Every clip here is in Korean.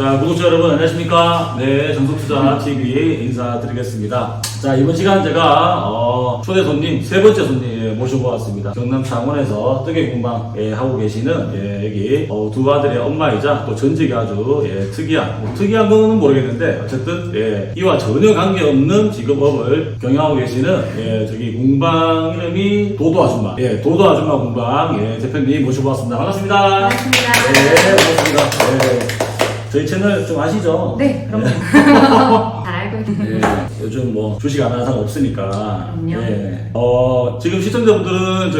자, 구독자 여러분 안녕하십니까? 네, 정석투자TV 인사드리겠습니다. 자, 이번 시간 제가 초대 손님, 세 번째 손님 모셔보았습니다. 경남 창원에서 뜨개공방 하고 계시는 여기 두 아들의 엄마이자 또 전직이 아주 특이한, 특이한 건 모르겠는데 어쨌든 이와 전혀 관계없는 직업업을 경영하고 계시는 저기 공방 이름이 도도아줌마, 도도아줌마 공방 대표님 모셔보았습니다. 반갑습니다. 반갑습니다. 네, 반갑습니다. 저희 채널 좀 아시죠? 네, 그럼요. 잘 알고 있습니다. 요즘 뭐 주식 안 하는 사람 없으니까. 그럼요. 지금 시청자분들은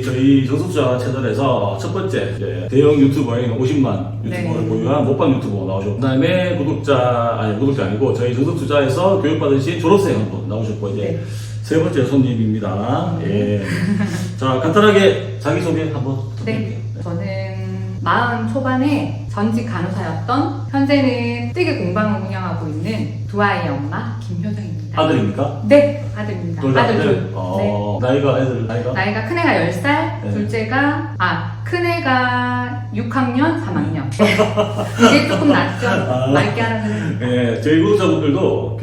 저희 정석투자 채널에서 첫 번째 대형 유튜버인 50만 유튜버를 보유한 먹방 유튜버 나오셨고, 그 다음에 구독자 아니고 저희 정석투자에서 교육받으신 졸업생 한 분 나오셨고, 이제 세 번째 손님입니다. 자, 간단하게 자기소개 한번 부탁드릴게요. 네, 저는 40 초반에 전직 간호사였던 현재는 뜨개 공방을 운영하고 있는 두 아이의 엄마 김효정입니다. 아들입니까? 네, 아들입니다. 아들. 네. 나이가 애들 나이가? 나이가 큰애가 10살, 둘째가 큰애가 6학년, 3학년. 이게 조금 낫죠. 맑게 하라는. 저희 구독자분들도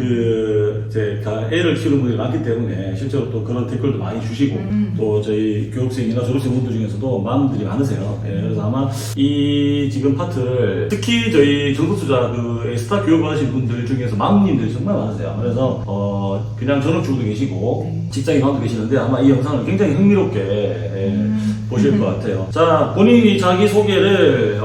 애를 키우는 분들이 많기 때문에 실제로 또 그런 댓글도 많이 주시고 또 저희 교육생이나 졸업생분들 중에서도 마음들이 많으세요. 그래서 아마 이 지금 파트를 특히 저희 정석투자 스타 교육을 하신 분들 중에서 마음님들이 정말 많으세요. 그래서 그냥 전업주부도 계시고 직장인 가운데 계시는데 아마 이 영상을 굉장히 흥미롭게 보실 것 같아요. 자, 본인이 자기 소개를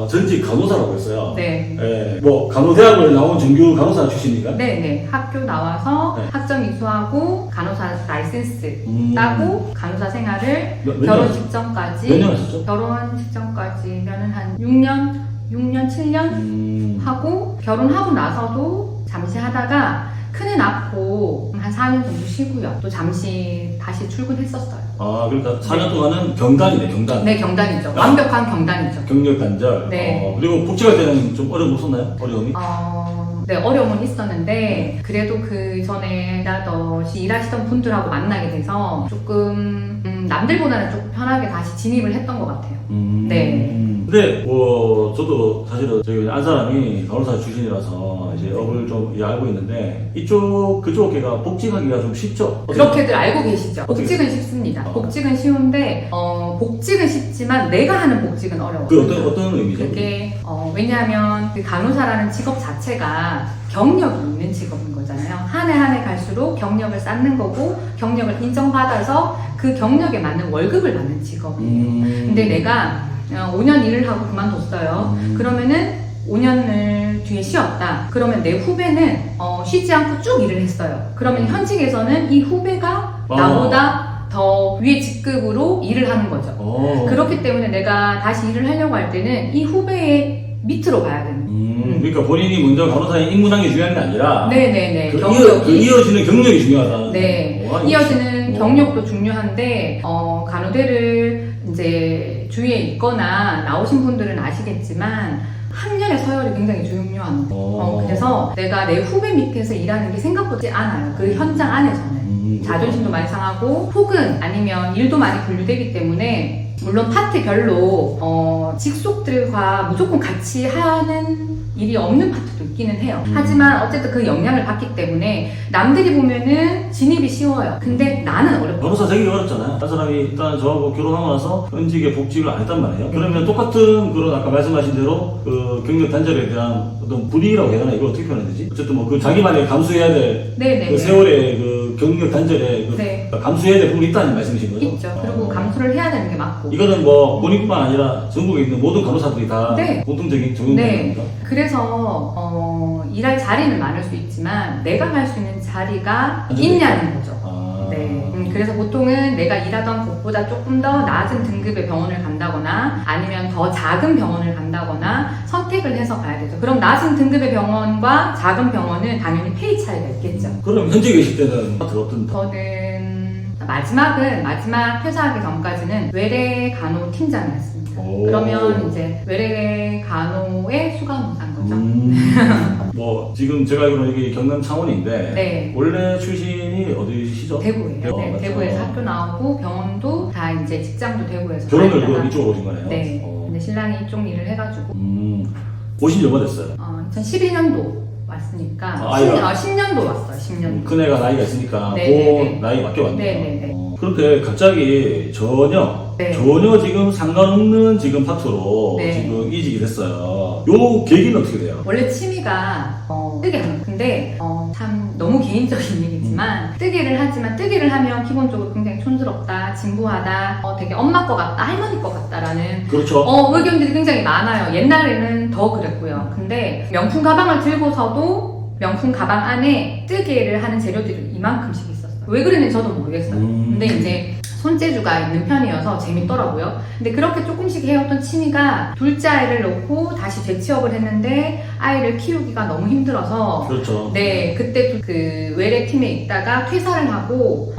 전직 간호사라고 했어요. 네. 뭐 간호대학을 나온 정규 간호사 출신인가? 네. 학교 나와서 학점 이수하고 간호사 라이센스 따고 간호사 생활을 결혼 직전까지 몇 년 하셨죠? 결혼 직전까지면은 한 6년, 7년 하고 결혼하고 나서도 잠시 하다가 큰애 낳고 한 4년 정도 쉬고요. 또 잠시 다시 출근했었어요. 아, 그러니까 4년 동안은 경단이네, 경단. 네, 경단이죠. 완벽한 경단이죠. 경력 단절. 네. 그리고 복직할 때는 좀 어려웠었나요? 어려움이? 네, 어려움은 있었는데 그래도 그 전에 일하시던 분들하고 만나게 돼서 조금 남들보다는 조금 편하게 다시 진입을 했던 것 같아요. 네. 근데 저도 사실은 저희 안 사람이 간호사 출신이라서 이제 업을 좀 알고 있는데 그쪽 계가 복직하기가 좀 쉽죠? 그렇게들 알고 계시죠? 복직은 쉽습니다. 복직은 쉬운데 복직은 쉽지만 내가 하는 복직은 어려워요. 그 어떤 의미죠? 그게 왜냐하면 그 간호사라는 직업 자체가 경력이 있는 직업인 거잖아요. 한 해 갈수록 경력을 쌓는 거고 경력을 인정받아서 그 경력에 맞는 월급을 받는 직업이에요. 근데 내가 5년 일을 하고 그만뒀어요. 그러면은 5년을 뒤에 쉬었다. 그러면 내 후배는 쉬지 않고 쭉 일을 했어요. 그러면 현직에서는 이 후배가 나보다 더 위의 직급으로 일을 하는 거죠. 그렇기 때문에 내가 다시 일을 하려고 할 때는 이 후배의 밑으로 가야 되는 거예요. 그러니까 본인이 먼저 간호사에 입문한 게 중요한 게 아니라 네네네. 이어지는 경력이 중요하다. 네. 이어지는 경력도 중요한데 간호대를 이제 주위에 있거나 나오신 분들은 아시겠지만 학년의 서열이 굉장히 중요합니다. 그래서 내가 내 후배 밑에서 일하는 게 생각보다 않아요. 그 현장 안에서는. 자존심도 많이 상하고 혹은 아니면 일도 많이 분류되기 때문에 물론 파트별로 직속들과 무조건 같이 하는 일이 없는 파트도 있기는 해요. 하지만 어쨌든 그 영향을 받기 때문에 남들이 보면은 진입이 쉬워요. 근데 나는 어렵다. 간호사 되게 어렵잖아요. 한 사람이 일단 저하고 결혼하고 나서 현직에 복직을 안 했단 말이에요. 그러면 똑같은 그런 아까 말씀하신 대로 그 경력 단절에 대한 어떤 불이익이라고 해야 되나? 이걸 어떻게 표현해야 되지? 어쨌든 뭐 그 자기만의 감수해야 될 그 세월의 그 경력 단절에 감수해야 될 부분이 있다는 말씀이신 거죠? 있죠. 그리고 감수를 해야 되는 게 맞고. 이거는 뭐 본인뿐만 아니라 전국에 있는 모든 간호사들이 다 공통적인 적용입니다. 그래서 일할 자리는 많을 수 있지만 내가 갈 수 있는 자리가 있냐는 거죠. 그래서 보통은 내가 일하던 곳보다 조금 더 낮은 등급의 병원을 간다거나 아니면 더 작은 병원을 간다거나 선택을 해서 가야 되죠. 그럼 낮은 등급의 병원과 작은 병원은 당연히 페이 차이가 있겠죠. 그럼 현재 계실 때는 어떤? 저는 마지막 퇴사하기 전까지는 외래 간호 팀장이었습니다. 그러면 이제 외래 간호의 수간호사인 거죠. 뭐 지금 제가 알기로는 여기 경남 창원인데 원래 출신이 어디시죠? 대구예요. 대구에서 학교 나오고 병원도 다 이제 직장도 대구에서. 결혼을 이쪽으로 오신 거네요? 네. 근데 신랑이 이쪽 일을 해가지고. 오신 지 얼마 됐어요? 2012년도 왔으니까 아이가? 10년도 왔어요. 10년도. 큰애가 나이가 있으니까 네네네. 그 나이 맞게 왔네요. 네네네. 그런데 갑자기 전혀 네. 지금 상관없는 지금 파트로 네. 지금 이직이 됐어요. 요 계기는 어떻게 돼요? 원래 취미가 뜨개 하는 거. 근데 참 너무 개인적인 얘기지만 뜨개를 하지만 뜨개를 하면 기본적으로 굉장히 촌스럽다, 진부하다, 되게 엄마 거 같다, 할머니 거 같다라는 그렇죠. 의견들이 굉장히 많아요. 옛날에는 더 그랬고요. 근데 명품 가방을 들고서도 명품 가방 안에 뜨개를 하는 재료들이 이만큼씩 있었어요. 왜 그랬는지 저도 모르겠어요. 근데 이제 손재주가 있는 편이어서 재밌더라고요. 근데 그렇게 조금씩 해왔던 취미가 둘째 아이를 놓고 다시 재취업을 했는데 아이를 키우기가 너무 힘들어서 그렇죠. 네, 그때 그 외래팀에 있다가 퇴사를 하고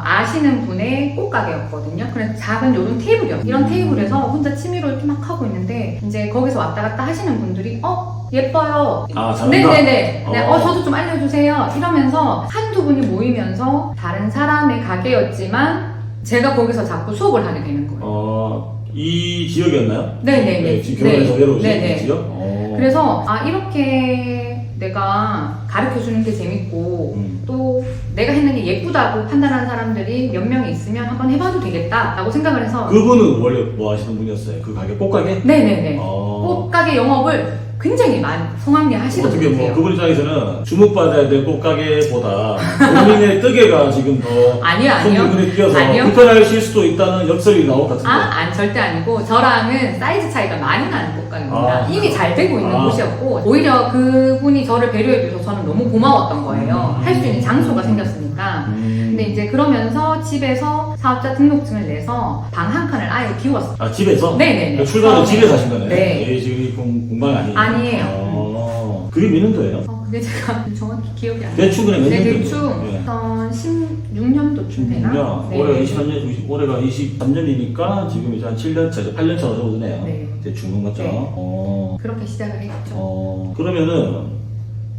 아시는 분의 꽃가게였거든요. 그래서 작은 요런 테이블이었어요. 이런 테이블에서 혼자 취미로 이렇게 막 하고 있는데 이제 거기서 왔다 갔다 하시는 분들이 예뻐요. 잘한다. 네네네. 저도 좀 알려주세요. 이러면서 한두 분이 모이면서 다른 사람의 가게였지만 제가 거기서 자꾸 수업을 하게 되는 거예요. 이 지역이었나요? 네네네. 네, 지금 결혼해서 외로우신 네네. 지역? 그래서 이렇게 내가 가르쳐주는 게 재밌고 또 내가 했는 게 예쁘다고 판단하는 사람들이 몇 명 있으면 한번 해봐도 되겠다라고 생각을 해서 그분은 원래 뭐 하시는 분이었어요? 그 가게 꽃가게? 네네네. 꽃가게 영업을 굉장히 많이 성황리 하시던 어떻게 분이세요. 그분 입장에서는 주목받아야 될 꽃가게보다 본인의 뜨개가 지금 더 아니요. 눈에 띄어서 아니요. 불편하실 수도 있다는 역설이 나올 것 같은데. 절대 아니고 저랑은 사이즈 차이가 많이 나는 꽃가게입니다. 이미 잘 되고 있는 곳이었고 오히려 그분이 저를 배려해 주셔서 저는 너무 고마웠던 거예요. 할 수 있는 장소가 생겼으니까. 근데 이제 그러면서 집에서 사업자 등록증을 내서 방 한 칸을 아예 비웠어요. 집에서? 네네네. 출발은 집에서 하신 거네. 네. 지금 이 공방이 아니에요. 아니에요. 그게 몇 년도예요? 근데 제가 정확히 기억이 안 나요. 대충 그냥 몇 네, 년도? 대충 16년도쯤 되나? 16년. 네. 올해가 23년이니까 지금 이제 한 7년 차, 8년 차 정도 되네요. 네. 대충 맞죠? 네. 그렇게 시작을 했죠. 그러면은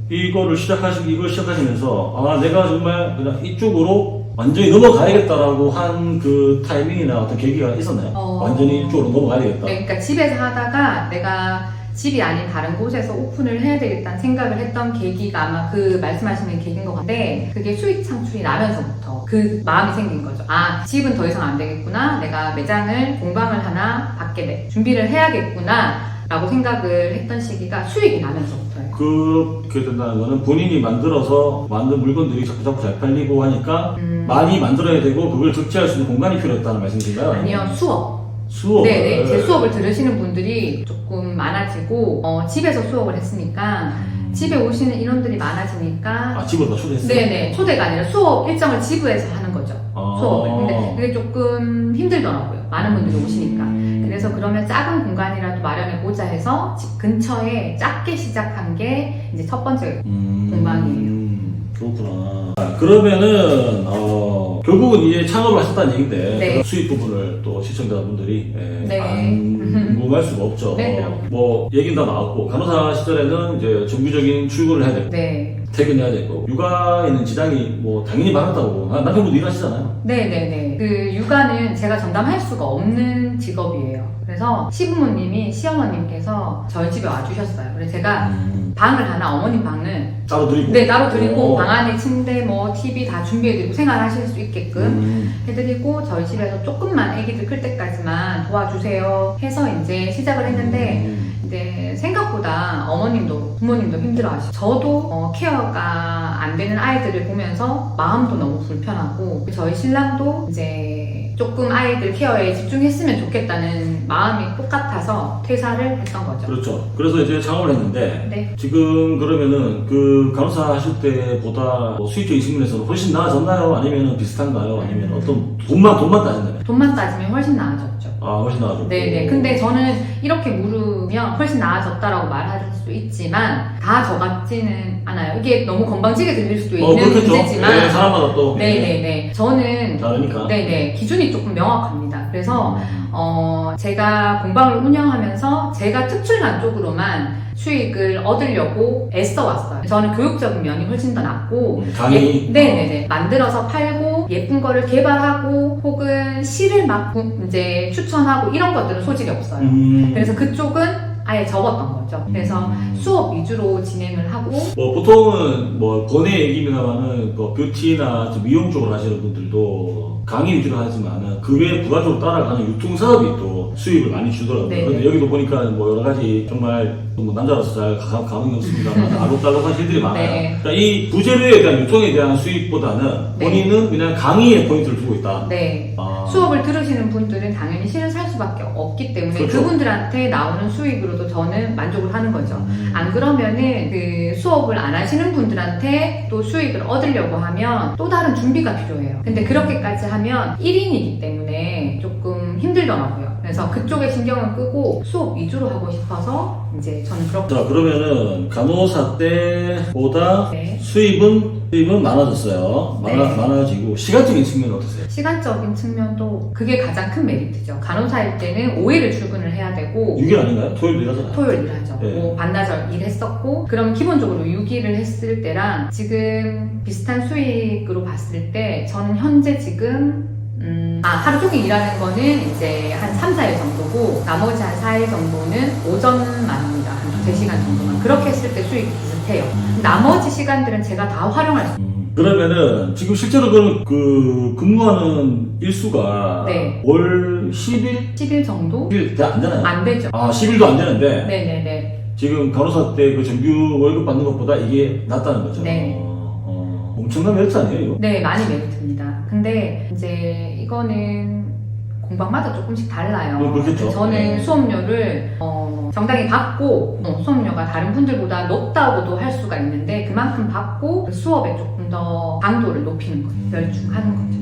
이걸 시작하시면서 내가 정말 그냥 이쪽으로 완전히 넘어가야겠다라고 한 그 타이밍이나 어떤 계기가 있었나요? 완전히 이쪽으로 넘어가야겠다. 네, 그러니까 집에서 하다가 내가 집이 아닌 다른 곳에서 오픈을 해야 되겠다는 생각을 했던 계기가 아마 그 말씀하시는 계기인 것 같은데 그게 수익 창출이 나면서부터 그 마음이 생긴 거죠. 집은 더 이상 안 되겠구나. 내가 매장을 공방을 하나 받게 준비를 해야겠구나 라고 생각을 했던 시기가 수익이 나면서부터예요. 그렇게 된다는 거는 본인이 만들어서 만든 물건들이 자꾸 잘 팔리고 하니까 많이 만들어야 되고 그걸 적재할 수 있는 공간이 필요했다는 말씀이신가요? 아니요, 수업. 수업. 네네. 제 수업을 들으시는 분들이 조금 많아지고 집에서 수업을 했으니까 집에 오시는 인원들이 많아지니까 집으로 다 초대했어요? 네네. 초대가 아니라 수업 일정을 지부해서 하는 거죠. 수업을. 근데 그게 조금 힘들더라고요. 많은 분들이 오시니까. 그래서 그러면 작은 공간이라도 마련해보자 해서 집 근처에 작게 시작한 게 이제 첫 번째 공방이에요. 그렇구나. 그러면은 결국은 이제 창업을 하셨다는 얘기인데 네. 수익 부분을 또 시청자분들이 네. 안 궁금할 수가 없죠. 네, 그럼요. 뭐 얘기는 다 나왔고 간호사 시절에는 이제 정규적인 출근을 해야 되고 네. 퇴근해야 되고 육아에는 지장이 뭐 당연히 많았다고. 남편분도 일하시잖아요. 네네네. 그 육아는 제가 전담할 수가 없는 직업이에요. 그래서 시부모님이 시어머님께서 저희 집에 와주셨어요. 그래서 제가 방을 하나, 어머님 방을 따로 드리고. 네, 따로 드리고 방 안에 침대, TV 다 준비해드리고 생활하실 수 있게끔 해드리고 저희 집에서 조금만 아기들 클 때까지만 도와주세요 해서 이제 시작을 했는데 이제 생각보다 어머님도 부모님도 힘들어하시고 저도 케어가 안 되는 아이들을 보면서 마음도 너무 불편하고 저희 신랑도 이제 조금 아이들 케어에 집중했으면 좋겠다는 마음이 똑같아서 퇴사를 했던 거죠. 그렇죠. 그래서 이제 창업을 했는데 네. 지금 그러면은 그 간호사 하실 때보다 뭐 수익적인 측면에서는 훨씬 나아졌나요? 아니면 비슷한가요? 아니면 어떤 돈만 따졌나요? 돈만 따지면 훨씬 나아졌죠. 훨씬 나아졌고. 네네. 근데 저는 이렇게 물으면 훨씬 나아졌다라고 말할 수 있지만 다 저 같지는 않아요. 이게 너무 건방지게 들릴 수도 있는 그렇겠죠. 문제지만 네, 사람마다 또. 네네네. 저는 다르니까. 네네. 기준이 조금 명확합니다. 그래서 제가 공방을 운영하면서 제가 특출난 쪽으로만 수익을 얻으려고 애써왔어요. 저는 교육적인 면이 훨씬 더 낫고 강의. 네네네. 만들어서 팔고 예쁜 거를 개발하고 혹은 시를 막 이제 추천하고 이런 것들은 소질이 없어요. 그래서 그쪽은 아예 접었던 거죠. 그래서 수업 위주로 진행을 하고 뭐 보통은 뭐 번외 얘기입니다만은 뭐 뷰티나 좀 미용 쪽으로 하시는 분들도 강의 위주로 하지만은 그 외에 부가적으로 따라가는 유통 사업이 또 수입을 많이 주더라고요. 네. 근데 여기도 보니까 뭐 여러 가지 정말 뭐 남자로서 잘 감흥이 없습니다만 알록달록한 일들이 많아요. 네. 그러니까 이 부재료에 대한 유통에 대한 수입보다는 네. 본인은 그냥 강의에 포인트를 두고 있다. 네. 아. 수업을 들으시는 분들은 당연히 실을 살 수밖에 없기 때문에 그렇죠. 그분들한테 나오는 수익으로도 저는 만족을 하는 거죠. 안 그러면은 그 수업을 안 하시는 분들한테 또 수익을 얻으려고 하면 또 다른 준비가 필요해요. 근데 그렇게까지 하면 1인이기 때문에 조금 힘들더라고요. 그래서 그쪽에 신경을 끄고 수업 위주로 하고 싶어서 이제 저는 그렇게. 자, 그러면은 간호사 때보다 네. 수입은 많아졌어요. 네. 많아지고 시간적인 측면은 어떠세요? 시간적인 측면도 그게 가장 큰 메리트죠. 간호사일 때는 5일을 출근을 해야 되고 6일 아닌가요? 토요일 일하잖아요. 토요일 일하죠. 네. 뭐 반나절 일했었고 그럼 기본적으로 6일을 했을 때랑 지금 비슷한 수익으로 봤을 때 저는 현재 지금 하루 종일 일하는 거는 이제 한 3, 4일 정도고 나머지 한 4일 정도는 오전만 합니다. 한 2-3시간 정도만. 그렇게 했을 때 수익이 비슷해요. 나머지 시간들은 제가 다 활용할 수 그러면은 지금 실제로 그 근무하는 일수가 네. 월 10일? 10일 정도? 10일 안 되나요? 안 되죠. 10일도 안 되는데 네네네. 지금 간호사 때 그 정규 월급 받는 것보다 이게 낫다는 거죠. 네. 엄청난 메리트 아니에요, 이거? 네, 많이 메리트입니다. 근데 이제 이거는 공방마다 조금씩 달라요. 그렇겠죠. 저는 네. 수업료를 정당히 받고 수업료가 다른 분들보다 높다고도 할 수가 있는데 그만큼 받고 그 수업에 조금 더 강도를 높이는 거예요. 열중하는 거죠.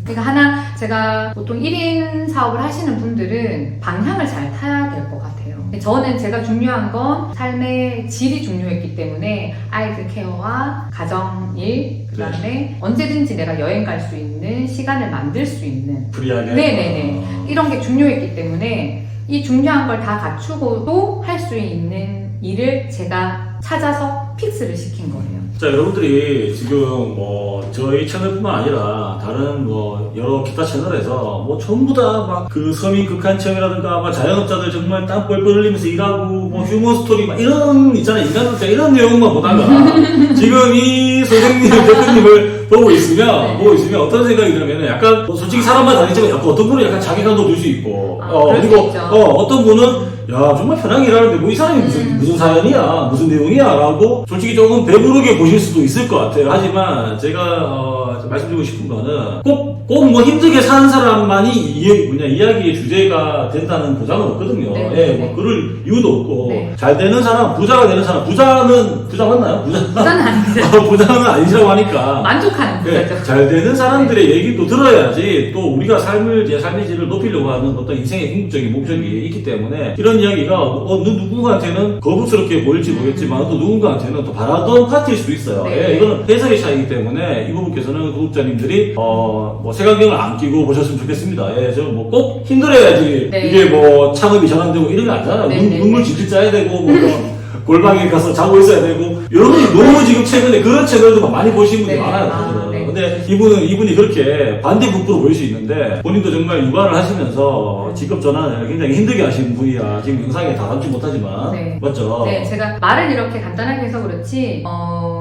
그러니까 하나 제가 보통 1인 사업을 하시는 분들은 방향을 잘 타야 될 것 같아요. 저는 제가 중요한 건 삶의 질이 중요했기 때문에 아이들 케어와 가정일 그다음에 언제든지 내가 여행 갈 수 있는 시간을 만들 수 있는 프리하게. 네네네 이런 게 중요했기 때문에 이 중요한 걸 다 갖추고도 할 수 있는 일을 제가 찾아서 픽스를 시킨 거예요. 자, 여러분들이 지금 뭐 저희 채널뿐만 아니라 다른 뭐 여러 기타 채널에서 뭐 전부 다 막 그 서민 극한 체험이라든가 막 자영업자들 정말 땀 뻘뻘 흘리면서 일하고 뭐 휴먼 스토리 막 이런 있잖아요. 인간극장 이런 내용만 보다가 지금 이 선생님 대표님을 보고 있으면 어떤 생각이 들냐면 약간 뭐 솔직히 사람마다 다르지만 약간 어떤 분은 약간 자괴감도 들 수 있고 그럴 수 그리고 있죠. 어떤 분은 야 정말 편하게 일하는데 뭐 이 사람이 무슨 사연이야 무슨 내용이야 라고 솔직히 조금 배부르게 보실 수도 있을 것 같아요. 하지만 제가 말씀드리고 싶은 거는 꼭 뭐 힘들게 사는 사람만이 이야기의 주제가 된다는 보장은 없거든요. 네, 예, 네. 뭐 그럴 이유도 없고 네. 잘 되는 사람 부자가 되는 사람 부자 맞나요? 부자는 아닙니다. 부자는 아니라고 하니까 만족하는 네, 부자죠. 잘 되는 사람들의 얘기도 들어야지 또 우리가 삶의 질을 높이려고 하는 어떤 인생의 궁극적인 목적이 있기 때문에 이런 이야기가 누군가한테는 거북스럽게 보일지 모르겠지만 또 누군가한테는 또 바라던 파트일 수도 있어요. 네. 예, 이거는 해석의 차이기 때문에 이 부분께서는 구독자님들이 뭐 색안경을 안 끼고 보셨으면 좋겠습니다. 예, 저 뭐 꼭 힘들어야지 네. 이게 뭐 창업이 전환되고 이런 게 아니잖아요. 네, 네, 눈물 네. 질질 짜야 되고 뭐 골방에 가서 자고 있어야 되고 여러분이 너무 지금 최근에 그런 채널도 많이 보시는 분들이 네. 많아요. 아, 네. 근데 이분이 그렇게 반대북부로 보일 수 있는데 본인도 정말 육아를 하시면서 직업 전환을 굉장히 힘들게 하시는 분이라 지금 영상에 다 담지 못하지만 네. 맞죠? 네, 제가 말을 이렇게 간단하게 해서 그렇지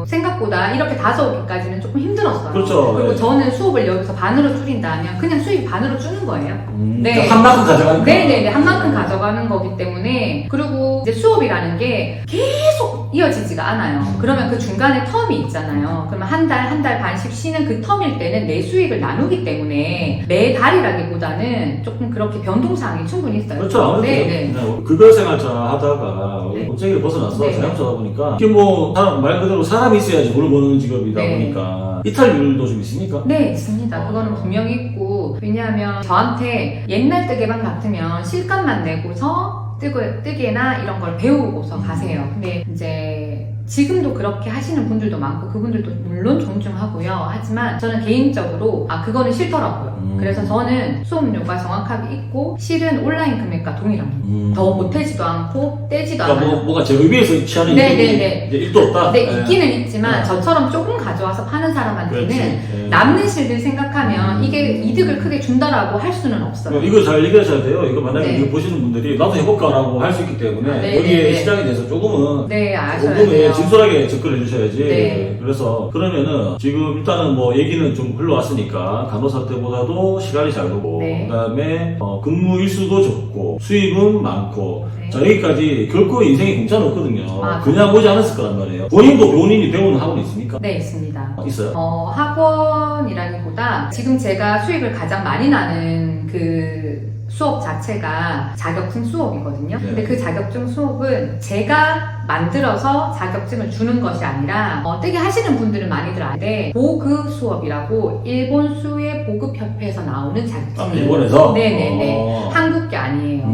생각보다 이렇게 다져오기까지는 조금 힘들었어요. 그렇죠. 그리고 네. 저는 수업을 여기서 반으로 줄인다면 그냥 수익 반으로 주는 거예요. 네. 한 만큼 가져가니까. 네네네, 한 만큼 가져가는 거기 때문에 그리고 이제 수업이라는 게 계속 이어지지가 않아요. 그러면 그 중간에 텀이 있잖아요. 그러면 한 달 반씩 쉬는 그 텀일 때는 내 수익을 나누기 때문에 매달이라기보다는 조금 그렇게 변동사항이 충분히 있어요. 그렇죠. 아무래도 네네. 그걸 생활차 하다가 네. 업체를 벗어나서 네. 자영업자다 보니까 이게 뭐 말 그대로 사람이 있어야지 물을 버는 직업이다 네. 보니까 이탈률도 좀 있습니까? 네, 있습니다. 그거는 분명히 있고 왜냐하면 저한테 옛날 뜨개방 같으면 실값만 내고서 뜨개나 이런 걸 배우고서 가세요. 근데 이제 지금도 그렇게 하시는 분들도 많고 그분들도 물론 존중하고요. 하지만 저는 개인적으로 그거는 싫더라고요. 그래서 저는 수업료가 정확하게 있고 실은 온라인 금액과 동일합니다. 더 보태지도 않고 떼지도 그러니까 않아요. 뭐가 제 의미에서 취하는 네네네. 이제 일도 없다. 네, 예. 있기는 있지만 네. 저처럼 조금 가져와서 파는 사람한테는 그렇지. 예. 남는 실들 생각하면 이게 이득을 크게 준다라고 할 수는 없어요. 이거 잘 얘기하셔야 돼요. 이거 만약에 네. 이거 보시는 분들이 나도 해볼까라고 할 수 있기 때문에 네, 여기에 네, 네. 시장에 대해서 조금은 네, 아셔야 조금은 돼요. 진솔하게 접근해 주셔야지. 네. 그래서 그러면은 지금 일단은 뭐 얘기는 좀 흘러왔으니까 간호사 때보다도 시간이 잘 오고 네. 그다음에 근무 일수도 적고 수입은 많고 네. 자 여기까지 결코 인생에 공짜는 없거든요. 맞아요. 그냥 오지 않았을 거란 말이에요. 본인도 교원인이 배우는 학원 있습니까? 네, 있습니다. 있어요? 학원이라기보다 지금 제가 수익을 가장 많이 나는 그 수업 자체가 자격증 수업이거든요. 네. 근데 그 자격증 수업은 제가 만들어서 자격증을 주는 것이 아니라 뜨게 하시는 분들은 많이들 아는데 보급 수업이라고 일본 수의 보급협회에서 나오는 자격증이에요. 일본에서? 네네네. 한국 게 아니에요.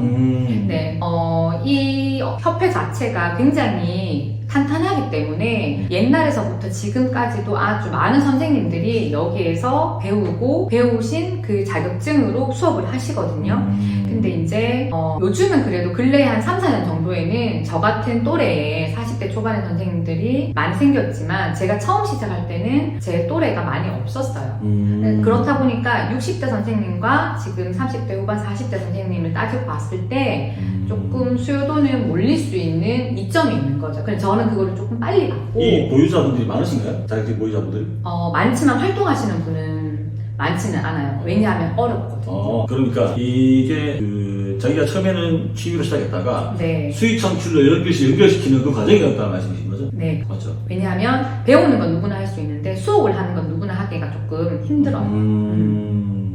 네, 이 협회 자체가 굉장히 탄탄하기 때문에 옛날에서부터 지금까지도 아주 많은 선생님들이 여기에서 배우고 배우신 그 자격증으로 수업을 하시거든요. 근데 이제 요즘은 그래도 근래에 한 3, 4년 정도에는 저 같은 또래의 40대 초반의 선생님들이 많이 생겼지만 제가 처음 시작할 때는 제 또래가 많이 없었어요. 그렇다 보니까 60대 선생님과 지금 30대 후반 40대 선생님을 따지고 봤을 때 조금 수요도는 몰릴 수 있는 이점이 있는 거죠. 그래서 저는 그거를 조금 빨리 받고 이 보유자분들이 많으신가요? 자격증 보유자분들이? 많지만 활동하시는 분은 많지는 않아요. 왜냐하면 어렵거든요. 그러니까 이게 자기가 처음에는 취미로 시작했다가 네. 수익 창출로 연결시키는 그 과정이 없다는 말씀이신 거죠? 네. 맞죠? 왜냐하면 배우는 건 누구나 할 수 있는데 수업을 하는 건 누구나 하기가 조금 힘들어요.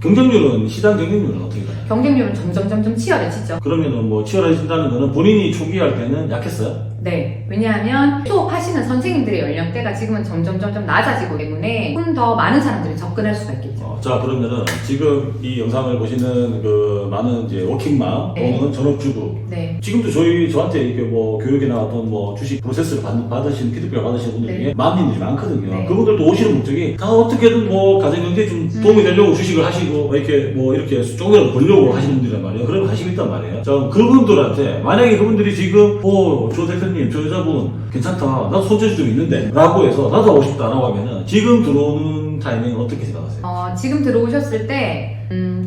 경쟁률은, 시장 경쟁률은 어떻게 되나요? 경쟁률은 점점 치열해지죠. 그러면은 뭐 치열해진다는 거는 본인이 초기 할 때는 약했어요? 네. 왜냐하면 수업하시는 선생님들의 연령대가 지금은 점점 낮아지고 때문에 좀 더 많은 사람들이 접근할 수가 있겠죠. 자, 그러면은 지금 이 영상을 보시는 그 많은 이제 워킹맘 네. 또는 전업주부 네. 지금도 저한테 이렇게 뭐 교육이나 어떤 뭐 주식 프로세스를 받으시는 피드백을 받으시는 분들 네. 중에 마음님들이 많거든요. 네. 그분들도 오시는 목적이 다 어떻게든 뭐 가정경제에 좀 도움이 되려고 주식을 하시고 이렇게 조금이라도 벌려고 하시는 분들이란 말이에요. 그런 관심이 있단 말이에요. 자, 그분들한테 만약에 그분들이 지금 조 대표님, 저 여자분 괜찮다. 나도 손재주 좀 있는데 라고 해서 나도 하고 싶다라고 하면은 지금 들어오는 타이밍은 어떻게 생각하세요? 지금 들어오셨을 때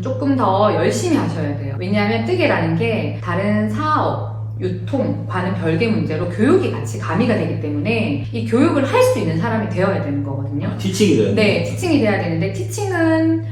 조금 더 열심히 하셔야 돼요. 왜냐하면 뜨개라는 게 다른 사업, 유통과는 별개 문제로 교육이 같이 가미가 되기 때문에 이 교육을 할 수 있는 사람이 되어야 되는 거거든요. 티칭이 돼요? 네, 티칭이 돼야 되는데 티칭은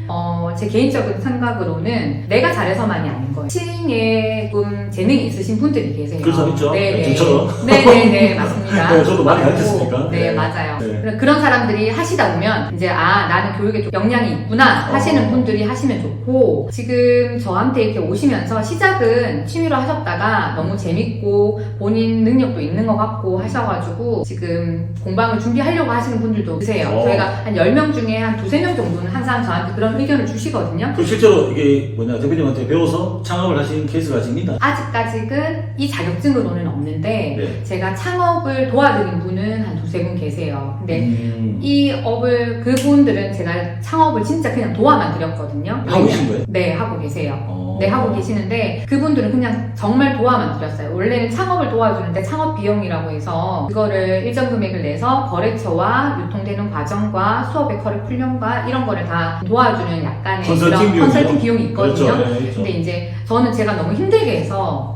제 개인적인 생각으로는 내가 잘해서만이 아닌 거예요. 티칭에 좀 재능이 있으신 분들이 계세요. 그런 사람 있죠? 네, 저처럼. 네네네, 맞습니다. 네, 저도 많이 가르쳤으니까. 네, 맞아요. 네. 그런 사람들이 하시다 보면 이제 나는 교육에 좀 역량이 있구나 하시는 분들이 하시면 좋고 지금 저한테 이렇게 오시면서 시작은 취미로 하셨다가 너무 재밌고 본인 능력도 있는 것 같고 하셔가지고 지금 공방을 준비하려고 하시는 분들도 계세요. 저희가 한 10명 중에 한 2-3명 정도는 항상 저한테 그런 의견을 주시거든요. 그 실제로 이게 대표님한테 배워서 창업을 하신 케이스가 있습니다. 아직까지는 이 자격증으로는 없는데 네. 제가 창업을 도와드린 분은 한 2-3분 계세요. 근데 이 업을 그분들은 제가 창업을 진짜 그냥 도와만 드렸거든요. 하고 계신 거예요? 네, 하고 계세요. 네, 하고 계시는데 그분들은 그냥 정말 도와만 드렸어요. 원래는 창업을 도와주는데 창업 비용이라고 해서 그거를 일정 금액을 내서 거래처와 유통되는 과정과 수업의 커리큘럼과 이런 거를 다 도와주는 약간의 컨설팅 비용이 있거든요. 그렇죠. 네, 근데 이제 저는 제가 너무 힘들게 해서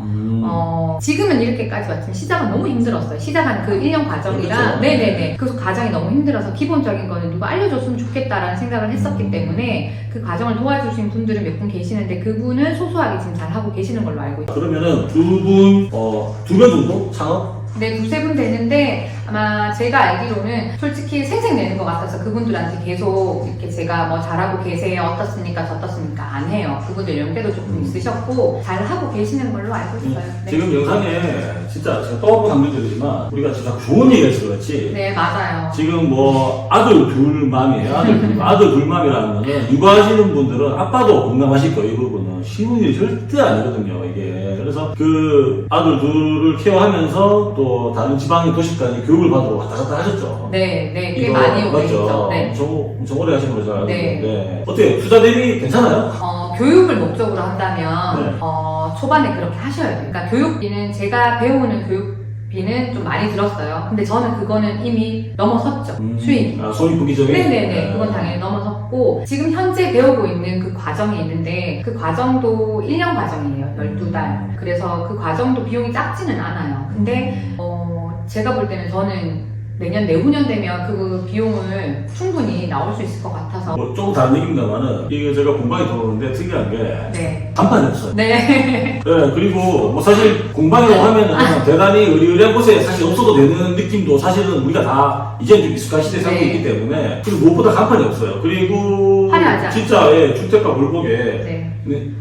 지금은 이렇게까지 왔지만 시작은 너무 힘들었어요. 시작한 그 1년 과정이랑 그렇죠. 네네네 그 과정이 너무 힘들어서 기본적인 거는 누가 알려줬으면 좋겠다라는 생각을 했었기 때문에 그 과정을 도와주신 분들은 몇 분 계시는데 그분은 소소하게 지금 잘 하고 계시는 걸로 알고 있어요. 그러면은 두 명 정도 창업? 네, 2-3분 되는데 아마 제가 알기로는 솔직히 생색내는 것 같아서 그분들한테 계속 이렇게 제가 뭐 잘하고 계세요, 어떻습니까, 저떻습니까 안 해요. 그분들 연배도 조금 있으셨고 잘하고 계시는 걸로 알고 있어요. 네. 지금 영상에 진짜 제가 또 한 번 강조드리지만 우리가 진짜 좋은 얘기가 있어 그렇지. 네, 맞아요. 지금 뭐 아들 둘맘이에요. 아들 둘맘이라는 거는 육아하시는 분들은 아빠도 공감하실 거예요. 이 부분은 쉬운 일이 절대 아니거든요. 이게 그래서 그 아들 둘을 케어하면서 또 다른 지방의 도시까지 교육을 받으러 왔다 갔다 하셨죠. 네, 꽤 이거 많이 오래 맞죠? 했죠. 네. 엄청 오래 하신 거죠. 네. 네. 어때요? 투자 대비 괜찮아요? 교육을 목적으로 한다면 네. 초반에 그렇게 하셔야 돼요. 그러니까 교육비는 제가 배우는 교육비는 좀 많이 들었어요. 근데 저는 그거는 이미 넘어섰죠. 수익이. 손익 분기점이? 네네네. 그건 당연히 넘어섰고 지금 현재 배우고 있는 그 과정이 있는데 그 과정도 1년 과정이에요. 12달. 그래서 그 과정도 비용이 작지는 않아요. 근데 제가 볼 때는 저는 내년 내후년 되면 그 비용을 충분히 나올 수 있을 것 같아서 뭐 조금 다른 얘기입니다만은 이게 제가 공방에 들어오는데 특이한 게 네. 간판이 없어요. 네. 네, 그리고 뭐 사실 공방이라고 하면은 대단히 의리의리한 곳에 사실 없어도 되는 느낌도 사실은 우리가 다 이제 좀 익숙한 시대에 살고 네. 있기 때문에 그리고 무엇보다 간판이 없어요. 그리고 화려하지 진짜 주택가 골목에 네.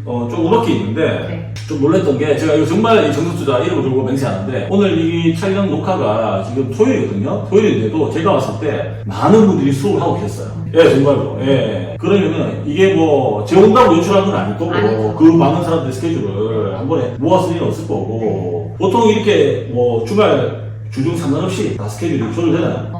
좀 음악이 있는데 네. 좀 놀랐던 게 제가 이거 정말 이 정석투자 이름을 들고 맹세하는데 오늘 이 촬영 녹화가 지금 토요일이거든요. 토요일인데도 제가 왔을 때 많은 분들이 수업을 하고 계셨어요. 예, 정말로. 예. 그러면은 이게 뭐 재혼다고 연출한 건 아닐 거고 아니죠. 그 많은 사람들의 스케줄을 한 번에 모았을 리는 없을 거고 보통 이렇게 뭐 주말 주중 상관없이 다 스케줄이 조절되나요?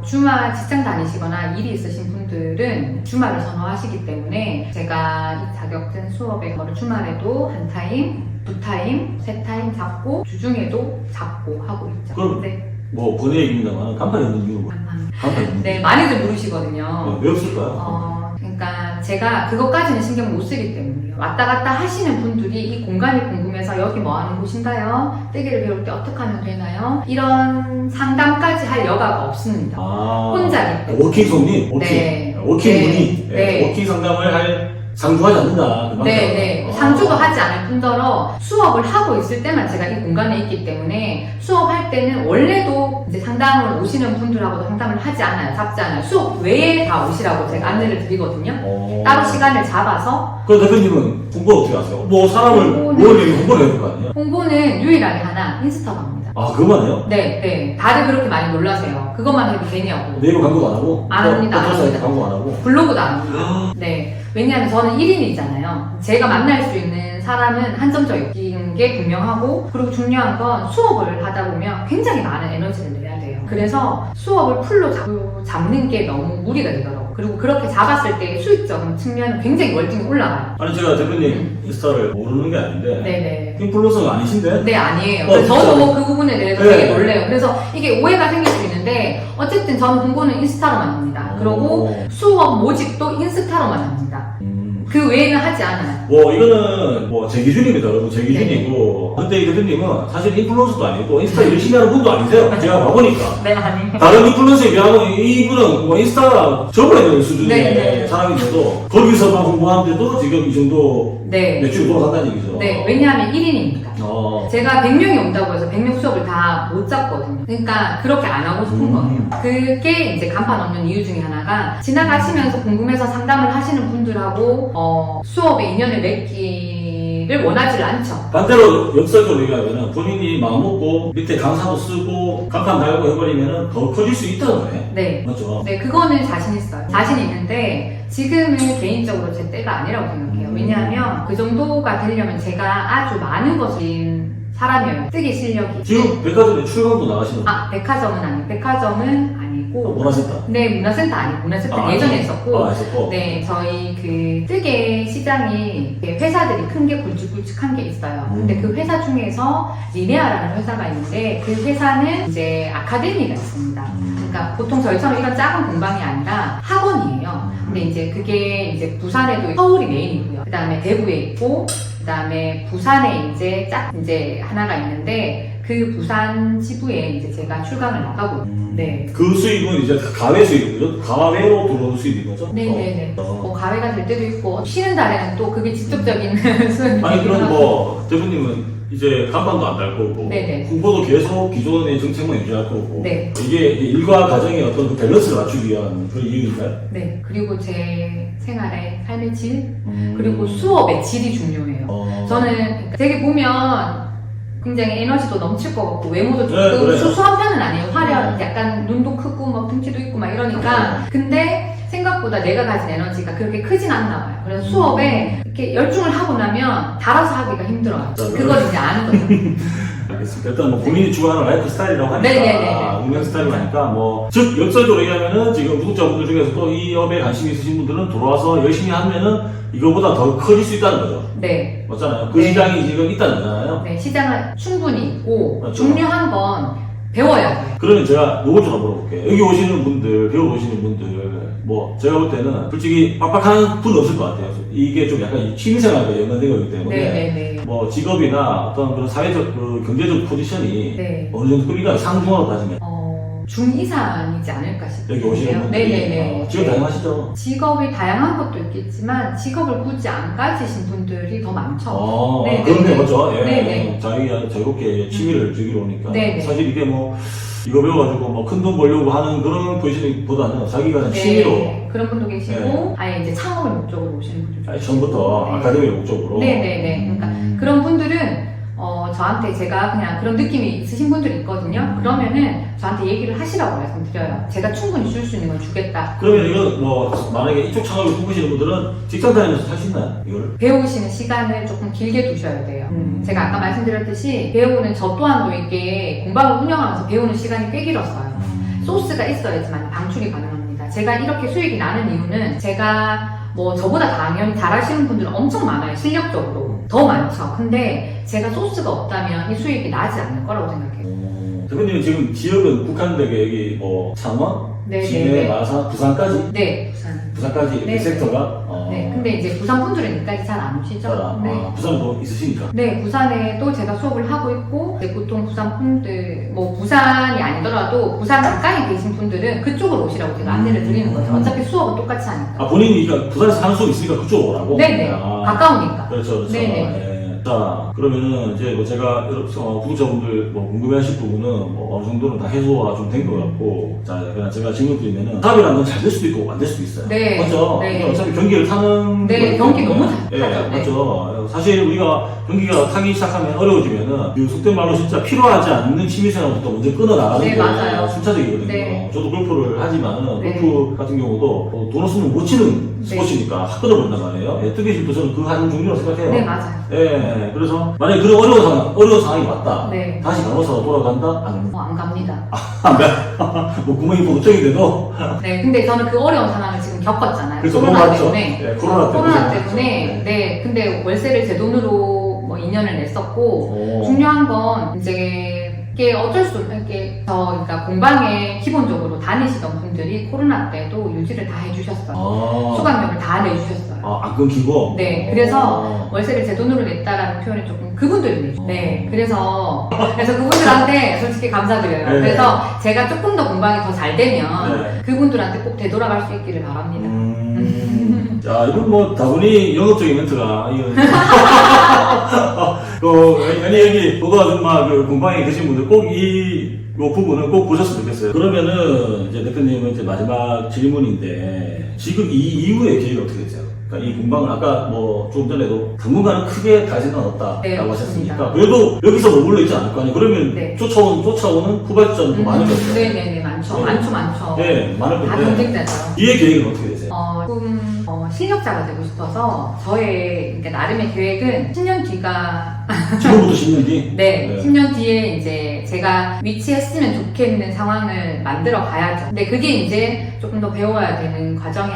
주말 직장 다니시거나 일이 있으신 분들은 주말을 선호하시기 때문에 제가 이 자격증 수업에 거를 주말에도 한 타임, 두 타임, 세 타임 잡고 주중에도 잡고 하고 있죠. 그럼 네. 뭐 번외 얘기입니다만 간판이 없는 이유가 감사합니다. 간판이 없는 네, 많이들 모르시거든요. 왜 없을까요? 그러니까 제가 그것까지는 신경 못 쓰기 때문이에요. 왔다 갔다 하시는 분들이 이 공간이 궁금해서 여기 뭐 하는 곳인가요? 뜨개를 배울 때 어떻게 하면 되나요? 이런 상담까지 할 여가가 없습니다. 혼자기 때문에. 워킹 손님, 워킹. 네. 워킹 네. 문의, 네. 워킹 상담을 할 상주하지 않는다. 그만큼. 네. 상주도 하지 않을 뿐더러 수업을 하고 있을 때만 제가 이 공간에 있기 때문에 수업할 때는 원래도 이제 상담을 오시는 분들하고도 상담을 하지 않아요. 잡지 않아요. 수업 외에 다 오시라고 제가 안내를 드리거든요. 따로 시간을 잡아서. 그 대표님은 홍보 어떻게 하세요? 뭐 사람을 모으려면 홍보를 해야 될 거 아니에요? 홍보는 유일하게 하나 인스타로 합니다. 아, 그것만 해요? 네. 다들 그렇게 많이 놀라세요. 그것만 해도 되냐고. 네이버 광고 안 하고? 안 합니다. 안 합니다. 광고 안 하고? 블로그도 안 합니다. 네. 왜냐하면 저는 1인이잖아요. 제가 만날 수 있는 사람은 한정적인 게 분명하고 그리고 중요한 건 수업을 하다 보면 굉장히 많은 에너지를 내야 돼요. 그래서 수업을 풀로 잡는 게 너무 무리가 되더라고요. 그리고 그렇게 잡았을 때 수익적인 측면은 굉장히 월등히 올라가요. 아니 제가 대표님 인스타를 모르는 게 아닌데 네네. 인플루언서가 아니신데? 네, 아니에요. 그래서 저도 그 부분에 대해서 네. 되게 놀래요. 그래서 이게 오해가 생길 수 있는데 어쨌든 저는 공부는 인스타로만 합니다. 그리고 수업 모집도 인스타로만 합니다. 그 외에는 하지 않아요. 뭐 이거는 뭐 제 기준입니다. 여러분 제 기준이고 근데 이 대표님은 사실 인플루언서도 아니고 인스타 열심히 하는 분도 아니세요. 제가 봐보니까 네, 아니에요. 다른 인플루언서에 비하면 이분은 뭐 인스타 접어야 되는 수준의 네. 사람인데도 거기서만 공부하는데도 지금 이 정도 네. 매출이 돌아간다는 얘기죠. 네, 왜냐하면 1인이니까. 제가 100명이 온다고 해서 100명 수업을 다 못 잡거든요. 그러니까 그렇게 안 하고 싶은 거예요. 그게 이제 간판 없는 이유 중에 하나가 지나가시면서 궁금해서 상담을 하시는 분들하고 수업에 인연을 맺기를 원하지 않죠. 반대로 역설적으로 얘기하면 본인이 마음먹고 밑에 강사도 쓰고 간판 달고 해버리면 더 커질 수 있다는 거예요. 네. 맞죠? 네, 그거는 자신 있어요. 자신 있는데 지금은 개인적으로 제 때가 아니라고 생각해요. 왜냐하면 그 정도가 되려면 제가 아주 많은 것을 사람이에요. 뜨기 실력이. 지금 백화점에 출강도 나가시는 거예요? 백화점은 아니고 백화점은 아니고 문화센터? 네, 문화센터 아니고 문화센터 예전에 했었고 했었고. 네, 저희 그 뜨개 시장이 회사들이 큰 게 굵직굵직한 게 있어요. 근데 그 회사 중에서 리네아라는 회사가 있는데 그 회사는 이제 아카데미가 있습니다. 그러니까 보통 저희처럼 이런 작은 공방이 아니라 학원이에요. 근데 이제 그게 이제 부산에도 서울이 메인이고요. 그 다음에 대구에 있고 그 다음에 부산에 이제 하나가 있는데 그 부산 지부에 이제 제가 출강을 나가고 있어요. 네. 그 수입은 이제 가외 수입인 거죠? 가외로 들어오는 수입인 거죠? 네네네. 뭐 가외가 될 때도 있고 쉬는 달에는 또 그게 직접적인 수입이 아니 그럼 뭐 대표님은 이제 간판도 안 달 거고 네네. 홍보도 계속 기존의 정책만 유지할 거고 네. 이게 일과 가정의 어떤 그 밸런스를 맞추기 위한 그런 이유인가요? 네. 그리고 제 생활의 삶의 질 그리고 수업의 질이 중요해요. 저는 되게 보면 굉장히 에너지도 넘칠 것 같고 외모도 조금 수수한 편은 아니에요. 화려한 약간 눈도 크고 막 등치도 있고 막 이러니까 근데 생각보다 생각보다 내가 가진 에너지가 그렇게 크진 않나 봐요. 그래서 수업에 이렇게 열중을 하고 나면 달아서 하기가 힘들어요. 그걸 이제 아는 거죠. 알겠습니다. 일단 뭐 본인이 주관하는 라이프 스타일이라고 하니까, 네네네. 운영 스타일이라고 하니까, 뭐, 즉, 역설적으로 얘기하면은 지금 구독자분들 중에서도 이 업에 관심이 있으신 분들은 들어와서 열심히 하면은 이거보다 더 커질 수 있다는 거죠. 네. 맞잖아요. 그 네. 시장이 지금 있다는 거잖아요. 네, 시장은 충분히 있고, 그렇죠. 중요한 건 배워야 돼요. 그러면 제가 요걸 좀 물어볼게요. 여기 오시는 분들, 배우러 오시는 분들, 뭐, 제가 볼 때는 솔직히 빡빡한 분 없을 것 같아요. 이게 좀 약간 취미생활과 연관된 거기 때문에. 네네네. 뭐, 직업이나 어떤 그런 사회적, 그 경제적 포지션이 네. 어느 정도 급이가 상중하로 따지면. 중 이상이지 않을까 싶어요. 여기 오시는 분들이. 네네네. 직업 다양하시죠? 직업이 다양한 것도 있겠지만, 직업을 굳이 안 가지신 분들이 더 많죠. 네네네. 그런데 맞죠? 예. 네네. 자기가 자유롭게 취미를 즐기러 오니까. 네네. 사실 이게 뭐, 이거 배워가지고 뭐 큰 돈 벌려고 하는 그런 포지션보다는 자기가 그냥 취미로. 네, 그런 분도 계시고, 네. 아예 이제 창업을 목적으로 오시는 분들도 아니, 계시고. 처음부터 네. 아카데미 목적으로. 네네네. 그러니까 그런 분들은 저한테 제가 그냥 그런 느낌이 있으신 분들이 있거든요. 그러면은 저한테 얘기를 하시라고 말씀드려요. 제가 충분히 줄 수 있는 건 주겠다. 그러면 이건 뭐 만약에 이쪽 창업을 꿈꾸시는 분들은 직장 다니면서 할 수 있나요? 이거를? 배우시는 시간을 조금 길게 두셔야 돼요. 제가 아까 말씀드렸듯이 배우는 저 또한도 이게 공방을 운영하면서 배우는 시간이 꽤 길었어요. 소스가 있어야지만 방출이 가능합니다. 제가 이렇게 수익이 나는 이유는 제가 뭐 저보다 당연히 잘하시는 분들은 엄청 많아요. 실력적으로 더 많죠. 근데 제가 소스가 없다면 이 수익이 나지 않을 거라고 생각해요. 대표님은 지금 지역은 북한대게 여기 뭐 창원, 네, 진해, 네, 네. 마산, 부산까지? 네, 부산. 부산까지 이렇게 네, 섹터가? 네, 근데 이제 부산 분들은 여기까지 잘 안 오시죠? 네. 부산은 뭐 있으시니까? 네, 부산에도 제가 수업을 하고 있고, 이제 보통 부산 분들, 뭐 부산이 아니더라도 부산 가까이 계신 분들은 그쪽으로 오시라고 제가 안내를 드리는 거죠. 어차피 수업은 똑같이 하니까. 본인이 그러니까 부산에서 하는 수업 있으니까 그쪽으로 오라고? 네네, 가까우니까. 그렇죠, 그렇죠. 네네. 예. 자, 그러면은 이제 뭐 제가 구독자분들 뭐 궁금해하실 부분은 뭐 어느 정도는 다 해소가 좀 된 것 같고, 자, 그냥 제가 질문 드리면은 사업이라는 건 잘 될 수도 있고 안 될 수도 있어요. 네. 맞죠? 네. 이게 어차피 경기를 타는. 네, 거기 경기 때문에. 너무 잘 예, 타죠. 네. 맞죠. 사실 우리가 경기가 타기 시작하면 어려워지면은 그 속된 말로 진짜 필요하지 않는 취미생활부터 먼저 끊어나가는 네, 게 맞아요. 순차적이거든요. 네. 저도 골프를 하지만은 네. 골프 같은 경우도 돈 없으면 못 치는 네. 스포츠니까 확 끊어버린단 말이에요. 예, 뜨개질도 저는 그 한 종류라고 생각해요. 네, 맞아요. 예, 그래서 만약에 그런 어려운 상황이 왔다. 네. 다시 간호사로 돌아간다? 안 안 갑니다. 뭐 구멍이 걱정이 돼도. 네, 근데 저는 그 어려운 상황을 지금 겪었잖아요. 그래서 코로나 넘어갔죠. 때문에. 네, 코로나 때문에. 때문에. 네, 근데 월세를 제 돈으로 뭐 2년을 냈었고, 오. 중요한 건 이제 이게 어쩔 수 없는 게 그러니까 공방에 기본적으로 다니시던 분들이 코로나 때도 유지를 다 해주셨어요. 수강료를 다 내주셨어요. 안 끊기고? 네, 그래서 월세를 제 돈으로 냈다라는 표현이 조금 그분들이 내죠. 네, 그래서 그분들한테 솔직히 감사드려요. 네. 그래서 제가 조금 더 공방이 더 잘 되면 네. 그분들한테 꼭 되돌아갈 수 있기를 바랍니다. 자, 이건 뭐 다분히 영업적인 멘트가 아니 여기 보도 아줌마 그 공방에 계신 분들 꼭 이 부분을 꼭 보셨으면 좋겠어요. 그러면은 이제 대표님은 이제 마지막 질문인데 지금 이 이후의 계획이 어떻게 되세요? 그러니까 이 공방을 아까 뭐 조금 전에도 당분간은 크게 갈 생각은 없다라고 네, 하셨으니까 없습니다. 그래도 여기서 머물러 있지 않을 거 아니에요? 그러면 네. 쫓아오는 후발전도 많을 거죠. 네네네, 많죠. 네. 많죠. 네, 많을 다 건데 경쟁자죠. 이의 계획은 어떻게 되세요? 조금 실력자가 되고 싶어서 저의 그러니까 나름의 계획은 10년 뒤가 지금부터 10년 뒤? 네, 10년 뒤에 이제 제가 위치했으면 좋겠는 상황을 만들어 가야죠. 근데 그게 이제 조금 더 배워야 되는 과정이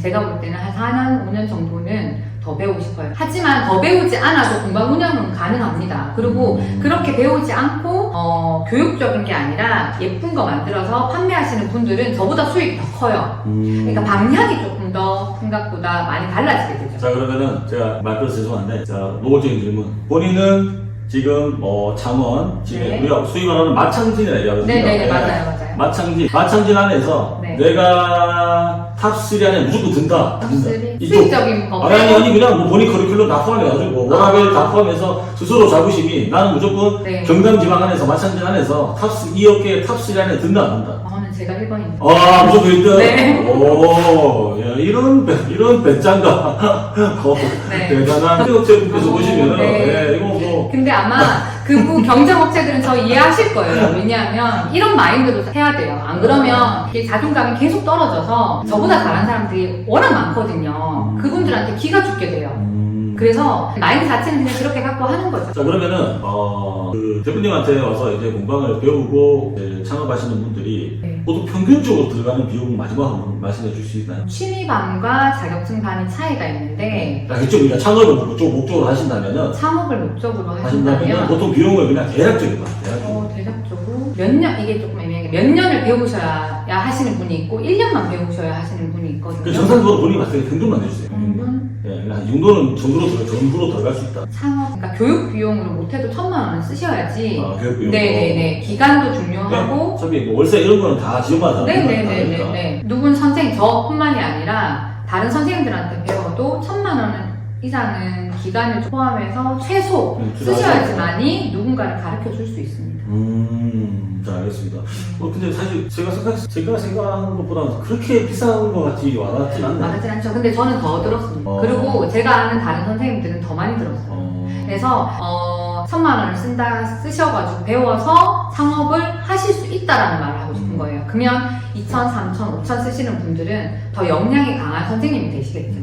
제가 볼 때는 한 4년, 5년 정도는 더 배우고 싶어요. 하지만 더 배우지 않아도 공방 운영은 가능합니다. 그리고 그렇게 배우지 않고 교육적인 게 아니라 예쁜 거 만들어서 판매하시는 분들은 저보다 수익이 더 커요. 그러니까 방향이 조금 더 생각보다 많이 달라지게 되죠. 자, 그러면은 제가 말 끊어서 죄송한데, 자, 노골적인 질문. 본인은 지금 창원, 지금 네. 우리가 소위 말하는 마창진이라 얘기하거든요. 네네네, 맞아요. 마창진 안에서 네. 내가 탑3 안에 무조건 든다. 수익적인 거 아니, 그냥 뭐 본인 커리큘럼 다 포함해가지고, 워라벨 다 포함해서 스스로 자부심이 나는 무조건 네. 경남 지방 안에서, 마창진 안에서 이 업계 탑3 안에 든다, 안 든다. 저는 제가 1번입니다. 무조건 1등? 네. 오, 야, 이런 배짱가. 네. 대단한 업체분께서 보시면은, 네. 이거 뭐, 뭐. 근데 아마 그부 경쟁업체들은 저 이해하실 거예요. 왜냐하면 이런 마인드로 해야 돼요. 안 그러면 이게 자존감이 계속 떨어져서 저보다 잘하는 사람들이 워낙 많거든요. 그분들한테 기가 죽게 돼요. 그래서 마인드 자체는 그냥 그렇게 갖고 하는 거죠. 자, 그러면은, 그 대표님한테 와서 이제 공방을 배우고 이제 창업하시는 분들이 네. 모두 평균적으로 들어가는 비용 마지막으로 한번 말씀해 줄 수 있나요? 취미반과 자격증반의 차이가 있는데 그쪽 우리가 창업을 목적으로 하신다면은 창업을 목적으로 하신다면 하신다면 보통 비용을 그냥 대략적으로 대략적으로 몇 년, 이게 조금 애매하게 몇 년을 배우셔야 하시는 분이 있고 1년만 배우셔야 하시는 분이 있거든요. 그 정상적으로 본인이 봤을 때 평균만 내주세요. 평균? 예, 이 정도는 전부로 들어갈 수 있다. 창업, 그러니까 교육 비용으로 못해도 1,000만 원은 쓰셔야지. 아, 교육 비용. 네네네. 기간도 중요하고. 어차피 뭐 월세 이런 거는 다 지원받아. 네네네네. 누군 선생님, 저뿐만이 아니라 다른 선생님들한테 배워도 1,000만 원 이상은 기간을 포함해서 최소 쓰셔야지만이 누군가를 가르쳐 줄 수 있습니다. 자, 알겠습니다. 근데 사실 제가 생각하는 것보다는 그렇게 비싼 것 같이 와닿진 않나요? 와닿진 않죠. 근데 저는 더 들었습니다. 그리고 제가 아는 다른 선생님들은 더 많이 들었어요. 그래서 1,000만 원을 쓰셔가지고 배워서 창업을 하실 수 있다라는 말을 하고 싶은 거예요. 그러면 2,000, 3,000, 5,000 쓰시는 분들은 더 역량이 강한 선생님이 되시겠죠.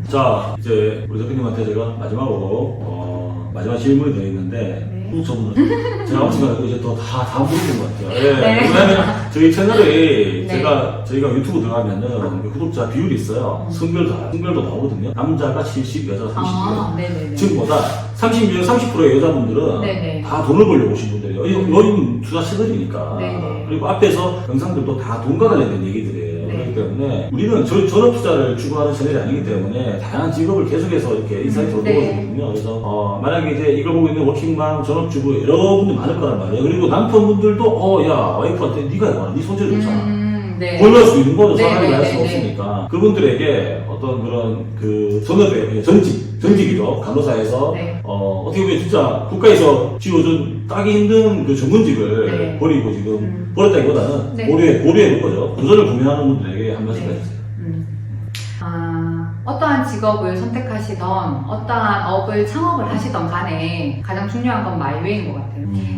자, 이제 우리 대표님한테 제가 마지막으로 마지막 질문이 되어 있는데 구독자분들 제가 아무튼 이제 또 다 물어본 것 같아요. 예. 네. 왜냐면 저희 채널에 네. 저희가 유튜브 들어가면은 구독자 비율이 있어요. 성별도 나오거든요. 남자가 70, 여자가 30이에요. 네네네. 지금보다 30%의 여자분들은 네네. 다 돈을 벌려고 오신 분들이에요. 여인 투자 시설이니까. 네네. 그리고 앞에서 영상들도 다 돈과 관련된 얘기들이에요. 네. 그렇기 때문에 우리는 전업 투자를 추구하는 채널이 아니기 때문에 다양한 직업을 계속해서 이렇게 인사이트 얻어보거든요. 그래서 만약에 이제 이걸 보고 있는 워킹맘, 전업주부 여러분들 많을 거란 말이에요. 그리고 남편분들도 야 와이프한테 네가 해봐, 네 손재주 좋잖아. 네. 권할 수 있는 거는 네, 사람이 네, 할 수가 네, 없으니까 그분들에게 어떤 그런 그 전업의 전직이죠. 간호사에서 네. 어떻게 보면 진짜 국가에서 지어준 따기 힘든 그 전문직을 네. 버리고 지금 버렸다기보다는 네. 고려해 볼 거죠. 도전을 고민하는 분들에게 한 말씀 해주세요. 어떠한 직업을 선택하시던 어떠한 업을 창업을 하시던 간에 가장 중요한 건 마이웨이인 것 같아요.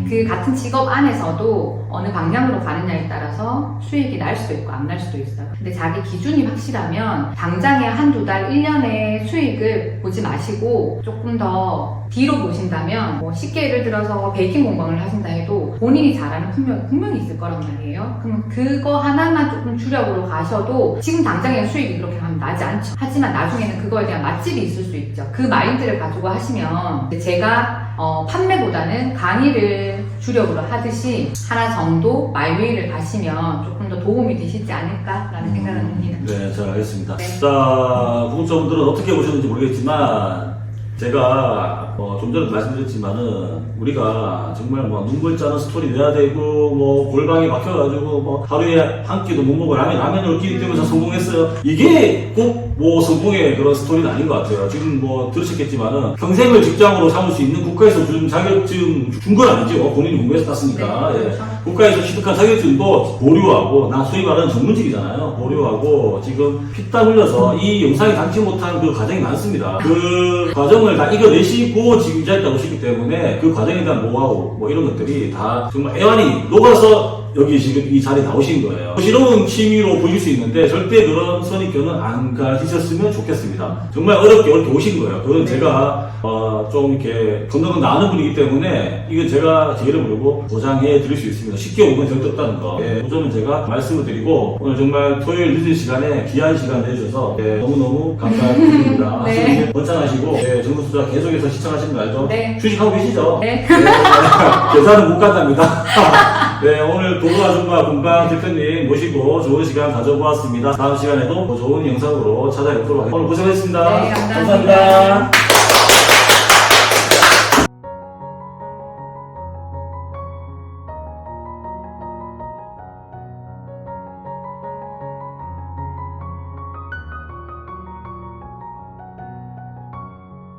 그 같은 직업 안에서도 어느 방향으로 가느냐에 따라서 수익이 날 수도 있고 안 날 수도 있어요. 근데 자기 기준이 확실하면 당장에 한두 달, 1년의 수익을 보지 마시고 조금 더 뒤로 보신다면 뭐 쉽게 예를 들어서 베이킹 공방을 하신다 해도 본인이 잘하는 분명히 있을 거란 말이에요. 그럼 그거 하나만 조금 주력으로 가셔도 지금 당장에 수익이 그렇게 하면 나지 않죠. 하지만 나중에는 그거에 대한 맛집이 있을 수 있죠. 그 마인드를 가지고 하시면 제가 판매보다는 강의를 주력으로 하듯이 하나 정도 마이웨이를 가시면 조금 더 도움이 되시지 않을까라는 생각을 합니다. 네, 잘 알겠습니다. 네. 자, 구독자분들은 어떻게 보셨는지 모르겠지만 제가 좀 전에 말씀드렸지만은 우리가 정말 뭐 눈물 짜는 스토리 내야 되고 뭐 골방에 막혀가지고 뭐 하루에 한 끼도 못 먹어 라면을 끼리 때면서 성공했어요. 이게 꼭 뭐 성공의 그런 스토리는 아닌 것 같아요. 지금 뭐 들으셨겠지만은 평생을 직장으로 삼을 수 있는 국가에서 준 자격증 준 건 아니죠. 본인이 공부해서 땄으니까. 네, 예. 그렇죠. 국가에서 취득한 자격증도 보류하고 나 소위 말하는 전문직이잖아요. 보류하고 지금 피땀 흘려서 이 영상이 담지 못한 그 과정이 많습니다. 그 과정을 다 이겨내시고 지금 이 자리에 오시기 때문에 그 과정에 대한 노하우 뭐 이런 것들이 다 정말 애완이 녹아서 여기 지금 이 자리에 나오신 거예요. 부시러운 취미로 보일 수 있는데 절대 그런 선입견은 안 가지셨으면 좋겠습니다. 정말 어렵게 오신 거예요. 그건 제가 좀 이렇게 건너건 아는 분이기 때문에 이건 제가 제 이름 부르고 보장해 드릴 수 있습니다. 쉽게 오면 절대 없다는 거. 우선은 제가 말씀을 드리고 오늘 정말 토요일 늦은 시간에 귀한 시간 내주셔서 너무너무 감사드립니다. 네. 번창하시고 정부투자 계속해서 시청하시는 거 알죠? 네. 주식하고 계시죠? 네. 계산은 못 간답니다. 네, 오늘 도구아줌마 공방 대표님 모시고 좋은 시간 가져보았습니다. 다음 시간에도 더 좋은 영상으로 찾아뵙도록 하겠습니다. 오늘 고생하셨습니다. 네, 감사합니다.